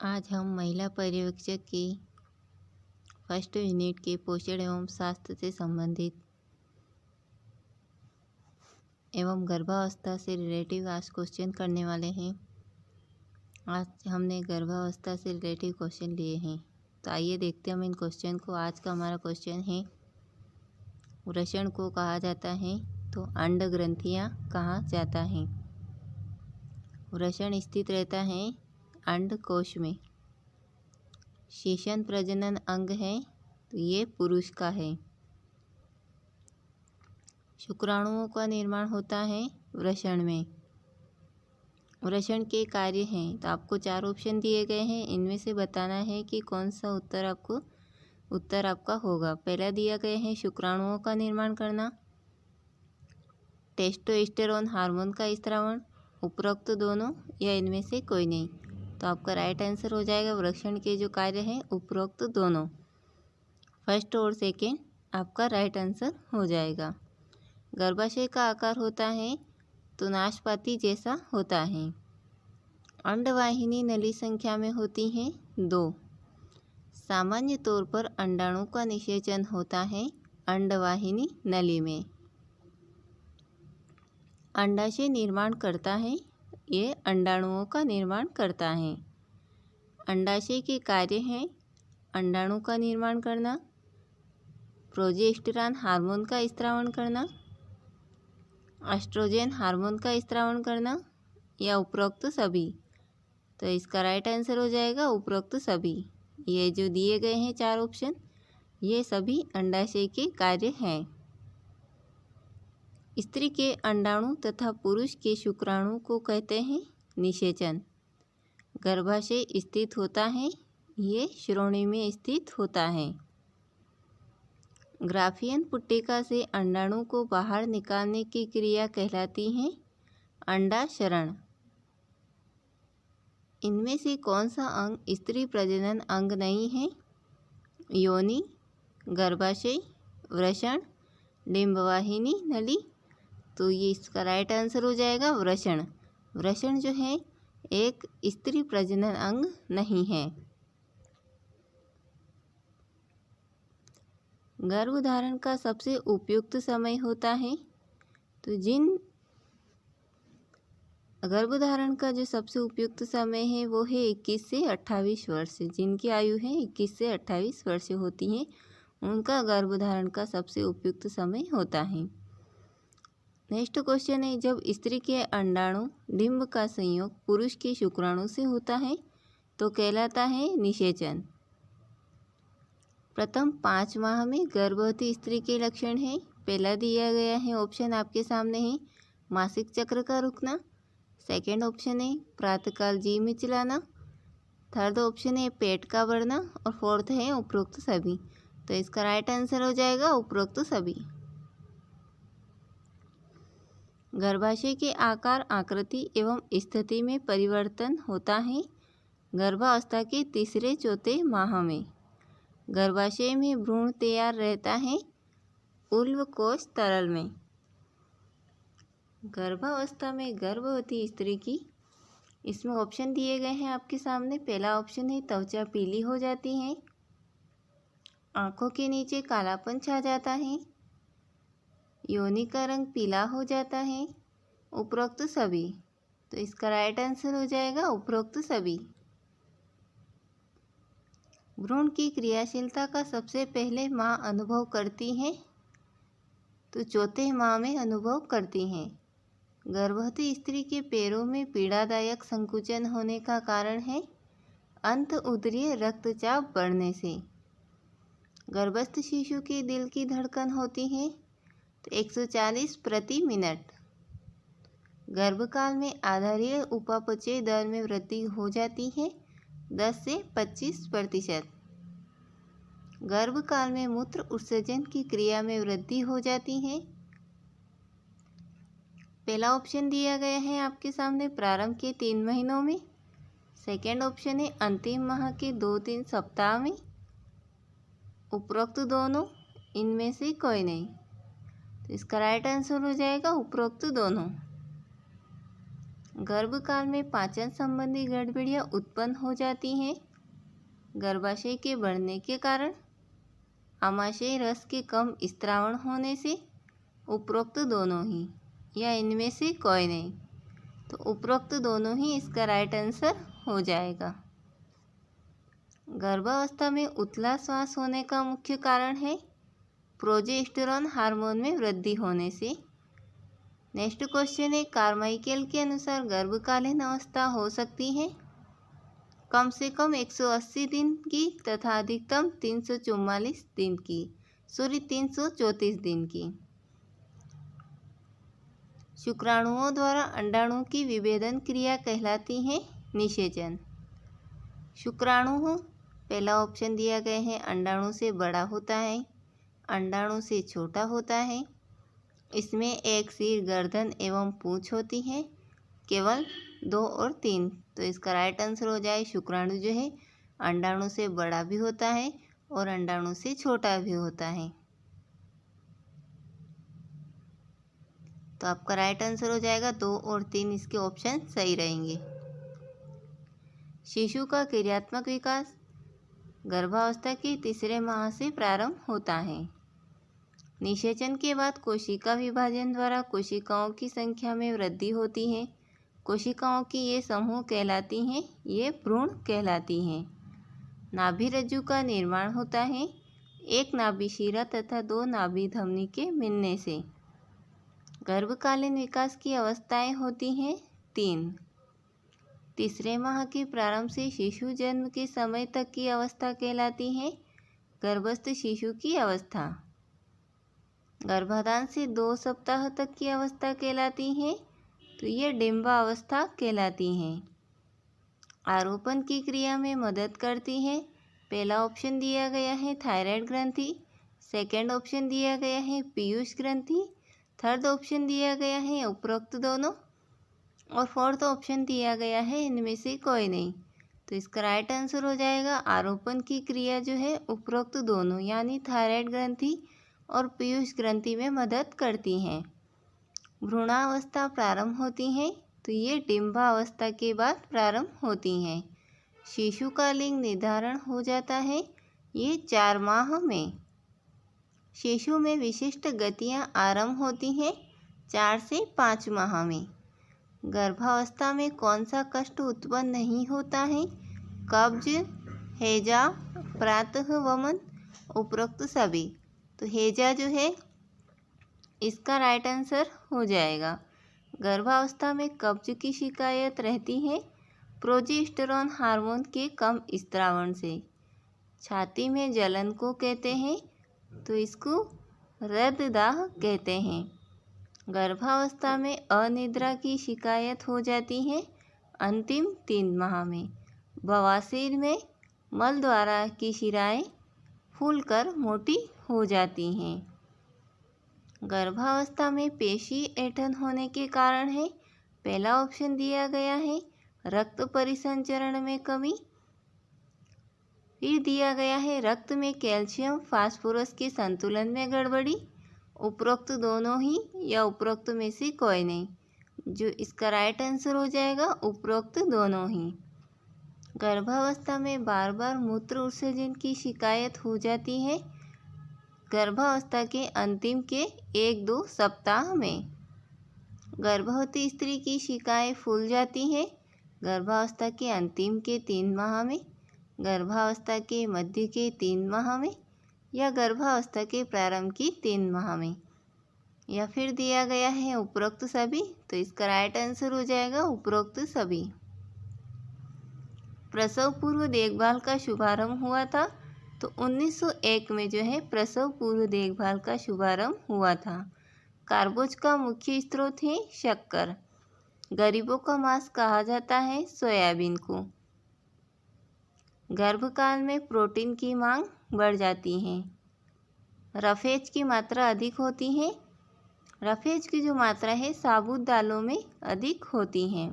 आज हम महिला पर्यवेक्षक की फर्स्ट यूनिट के पोषण एवं स्वास्थ्य से संबंधित एवं गर्भावस्था से रिलेटिव आज क्वेश्चन करने वाले हैं। आज हमने गर्भावस्था से रिलेटिव क्वेश्चन लिए हैं, तो आइए देखते हैं हम इन क्वेश्चन को। आज का हमारा क्वेश्चन है, वृषण को कहा जाता है तो अंड ग्रंथियाँ कहाँ जाता है। वृषण स्थित रहता है अंड कोश में। शेषन प्रजनन अंग है तो ये पुरुष का है। शुक्राणुओं का निर्माण होता है वृषण में। वृषण के कार्य हैं, तो आपको 4 ऑप्शन दिए गए हैं, इनमें से बताना है कि कौन सा उत्तर आपका होगा। पहला दिया गया है शुक्राणुओं का निर्माण करना, टेस्टोस्टेरोन हार्मोन का स्रावण, उपरोक्त दोनों या इनमें से कोई नहीं। तो आपका राइट आंसर हो जाएगा वृषण के जो कार्य हैं उपरोक्त दोनों। फर्स्ट और सेकेंड आपका राइट आंसर हो जाएगा। गर्भाशय का आकार होता है तो नाशपाती जैसा होता है। अंडवाहिनी नली संख्या में होती हैं 2। सामान्य तौर पर अंडाणु का निषेचन होता है अंडवाहिनी नली में। अंडाशय निर्माण करता है, ये अंडाणुओं का निर्माण करता है। अंडाशय के कार्य हैं अंडाणु का निर्माण करना, प्रोजेस्टेरॉन हार्मोन का स्रावण करना, एस्ट्रोजन हार्मोन का स्रावण करना या उपरोक्त सभी। तो इसका राइट आंसर हो जाएगा उपरोक्त सभी। ये जो दिए गए हैं 4 ऑप्शन, ये सभी अंडाशय के कार्य हैं। स्त्री के अंडाणु तथा पुरुष के शुक्राणु को कहते हैं निषेचन। गर्भाशय स्थित होता है, ये श्रोणि में स्थित होता है। ग्राफियन पुट्टिका से अंडाणु को बाहर निकालने की क्रिया कहलाती है अंडाशरण। इनमें से कौन सा अंग स्त्री प्रजनन अंग नहीं है? योनि, गर्भाशय, वृषण, डिंबवाहिनी नली। तो ये इसका राइट आंसर हो जाएगा वृषण। वृषण जो है एक स्त्री प्रजनन अंग नहीं है। गर्भधारण का सबसे उपयुक्त समय होता है, तो गर्भधारण का जो सबसे उपयुक्त समय है वो है 21 से 28 वर्ष। जिनकी आयु है 21 से 28 वर्ष होती है, उनका गर्भधारण का सबसे उपयुक्त समय होता है। नेक्स्ट क्वेश्चन है, जब स्त्री के अंडाणु डिंब का संयोग पुरुष के शुक्राणु से होता है तो कहलाता है निषेचन। प्रथम 5 माह में गर्भवती स्त्री के लक्षण है। पहला दिया गया है ऑप्शन आपके सामने है मासिक चक्र का रुकना। सेकेंड ऑप्शन है प्रातःकाल जी मिचलाना। थर्ड ऑप्शन है पेट का बढ़ना और फोर्थ है उपरोक्त सभी। तो इसका राइट आंसर हो जाएगा उपरोक्त सभी। गर्भाशय के आकार, आकृति एवं स्थिति में परिवर्तन होता है गर्भावस्था के 3-4 माह में। गर्भाशय में भ्रूण तैयार रहता है उल्व कोश तरल में। गर्भावस्था में गर्भवती स्त्री की, इसमें ऑप्शन दिए गए हैं आपके सामने। पहला ऑप्शन है त्वचा पीली हो जाती है, आंखों के नीचे कालापन छा जाता है, योनि का रंग पीला हो जाता है, उपरोक्त सभी। तो इसका राइट आंसर हो जाएगा उपरोक्त सभी। भ्रूण की क्रियाशीलता का सबसे पहले माँ अनुभव करती है, तो 4 माह में अनुभव करती हैं। गर्भवती स्त्री के पैरों में पीड़ादायक संकुचन होने का कारण है अंत उदरीय रक्तचाप बढ़ने से। गर्भस्थ शिशु के दिल की धड़कन होती है तो 140 प्रति मिनट। गर्भकाल में आधारीय उपापचय दर में वृद्धि हो जाती है 10 से 25%। गर्भकाल में मूत्र उत्सर्जन की क्रिया में वृद्धि हो जाती है। पहला ऑप्शन दिया गया है आपके सामने प्रारंभ के 3 महीनों में। सेकेंड ऑप्शन है अंतिम माह के 2-3 सप्ताह में। उपरोक्त दोनों, इनमें से कोई नहीं। तो इसका राइट आंसर हो जाएगा उपरोक्त दोनों। गर्भकाल में पाचन संबंधी गड़बड़ियाँ उत्पन्न हो जाती हैं। गर्भाशय के बढ़ने के कारण, आमाशय रस के कम स्त्रावण होने से, उपरोक्त दोनों ही या इनमें से कोई नहीं। तो उपरोक्त दोनों ही इसका राइट आंसर हो जाएगा। गर्भावस्था में उथला श्वास होने का मुख्य कारण है प्रोजेस्टेरॉन हार्मोन में वृद्धि होने से। नेक्स्ट क्वेश्चन है, कार्माइकेल के अनुसार गर्भकालीन अवस्था हो सकती है कम से कम 180 दिन की तथा अधिकतम 334 दिन की। शुक्राणुओं द्वारा अंडाणु की विभेदन क्रिया कहलाती है निषेचन। शुक्राणु, पहला ऑप्शन दिया गया है, अंडाणु से बड़ा होता है, अंडाणु से छोटा होता है। इसमें एक सिर, गर्दन एवं पूंछ होती है, केवल 2 और 3। तो इसका राइट आंसर हो जाए शुक्राणु जो है अंडाणु से बड़ा भी होता है और अंडाणु से छोटा भी होता है। तो आपका राइट आंसर हो जाएगा 2 और 3, इसके ऑप्शन सही रहेंगे। शिशु का क्रियात्मक विकास गर्भावस्था के तीसरे माह से प्रारंभ होता है। निषेचन के बाद कोशिका विभाजन द्वारा कोशिकाओं की संख्या में वृद्धि होती है। कोशिकाओं की ये समूह कहलाती हैं, ये भ्रूण कहलाती हैं। नाभि रज्जु का निर्माण होता है एक नाभि शिरा तथा 2 नाभि धमनी के मिलने से। गर्भकालीन विकास की अवस्थाएं होती हैं 3। तीसरे माह के प्रारंभ से शिशु जन्म के समय तक की अवस्था कहलाती है गर्भस्थ शिशु की अवस्था। गर्भाधान से 2 सप्ताह तक की अवस्था कहलाती है, तो ये डिंबावस्था कहलाती हैं। आरोपण की क्रिया में मदद करती है। पहला ऑप्शन दिया गया है थायराइड ग्रंथि, सेकंड ऑप्शन दिया गया है पीयूष ग्रंथि, थर्ड ऑप्शन दिया गया है उपरोक्त दोनों और फोर्थ ऑप्शन दिया गया है इनमें से कोई नहीं। तो इसका राइट आंसर हो जाएगा आरोपण की क्रिया जो है उपरोक्त दोनों यानी थायराइड ग्रंथि और पीयूष ग्रंथि में मदद करती हैं। भ्रूणावस्था प्रारंभ होती है, तो ये डिंबावस्था के बाद प्रारंभ होती हैं। शिशु का लिंग निर्धारण हो जाता है ये 4 माह में। शिशु में विशिष्ट गतियां आरंभ होती हैं 4 से 5 माह में। गर्भावस्था में कौन सा कष्ट उत्पन्न नहीं होता है? कब्ज, हैजा, प्रातः वमन, उपरोक्त सभी। तो हैजा जो है इसका राइट आंसर हो जाएगा। गर्भावस्था में कब्ज की शिकायत रहती है प्रोजेस्टेरॉन हार्मोन के कम स्त्रावण से। छाती में जलन को कहते हैं, तो इसको रक्तदाह कहते हैं। गर्भावस्था में अनिद्रा की शिकायत हो जाती है अंतिम 3 माह में। बवासीर में मल द्वारा की शिराएं फूलकर मोटी हो जाती हैं। गर्भावस्था में पेशी ऐंठन होने के कारण है। पहला ऑप्शन दिया गया है रक्त परिसंचरण में कमी, फिर दिया गया है रक्त में कैल्शियम फास्फोरस के संतुलन में गड़बड़ी, उपरोक्त दोनों ही या उपरोक्त में से कोई नहीं। जो इसका राइट आंसर हो जाएगा उपरोक्त दोनों ही। गर्भावस्था में बार बार मूत्र उत्सर्जन की शिकायत हो जाती है गर्भावस्था के अंतिम के 1-2 सप्ताह में। गर्भवती स्त्री की शिकाएं फूल जाती है गर्भावस्था के अंतिम के 3 माह में, गर्भावस्था के मध्य के 3 माह में या गर्भावस्था के प्रारंभ की 3 माह में, या फिर दिया गया है उपरोक्त सभी। तो इसका राइट आंसर हो जाएगा उपरोक्त सभी। प्रसव पूर्व देखभाल का शुभारंभ हुआ था, तो 1901 में जो है प्रसव पूर्व देखभाल का शुभारंभ हुआ था। कार्बोज का मुख्य स्रोत है शक्कर। गरीबों का मांस कहा जाता है सोयाबीन को। गर्भकाल में प्रोटीन की मांग बढ़ जाती है। रफेज की मात्रा अधिक होती है। रफेज की जो मात्रा है साबुत दालों में अधिक होती है।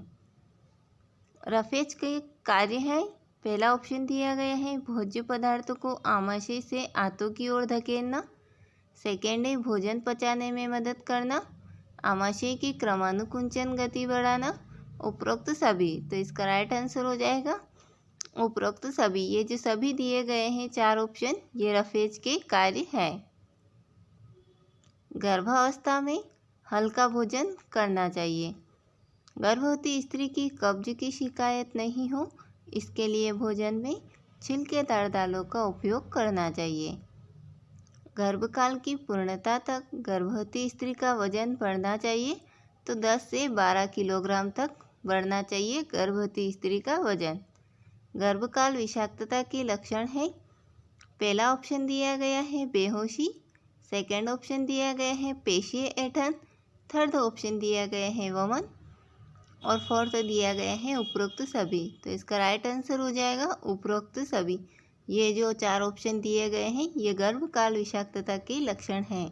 रफेज के कार्य है, पहला ऑप्शन दिया गया है भोज्य पदार्थों को आमाशय से आंतों की ओर धकेलना, सेकेंड है भोजन पचाने में मदद करना, आमाशय की क्रमानुकुंचन गति बढ़ाना उपरोक्त सभी, तो इसका राइट आंसर हो जाएगा उपरोक्त सभी। ये जो सभी दिए गए हैं 4 ऑप्शन, ये रफेज के कार्य हैं। गर्भावस्था में हल्का भोजन करना चाहिए। गर्भवती स्त्री की कब्ज की शिकायत नहीं हो, इसके लिए भोजन में छिलकेदार दालों का उपयोग करना चाहिए। गर्भकाल की पूर्णता तक गर्भवती स्त्री का वजन बढ़ना चाहिए, तो 10 से 12 किलोग्राम तक बढ़ना चाहिए गर्भवती स्त्री का वजन। गर्भकाल विषाक्तता के लक्षण है। पहला ऑप्शन दिया गया है बेहोशी, सेकंड ऑप्शन दिया गया है पेशीय ऐंठन, थर्ड ऑप्शन दिया गया है वमन और फोर्थ दिया गया है उपरोक्त सभी। तो इसका राइट आंसर हो जाएगा उपरोक्त सभी। ये जो 4 ऑप्शन दिए गए हैं ये गर्भकाल विषाक्तता के लक्षण हैं।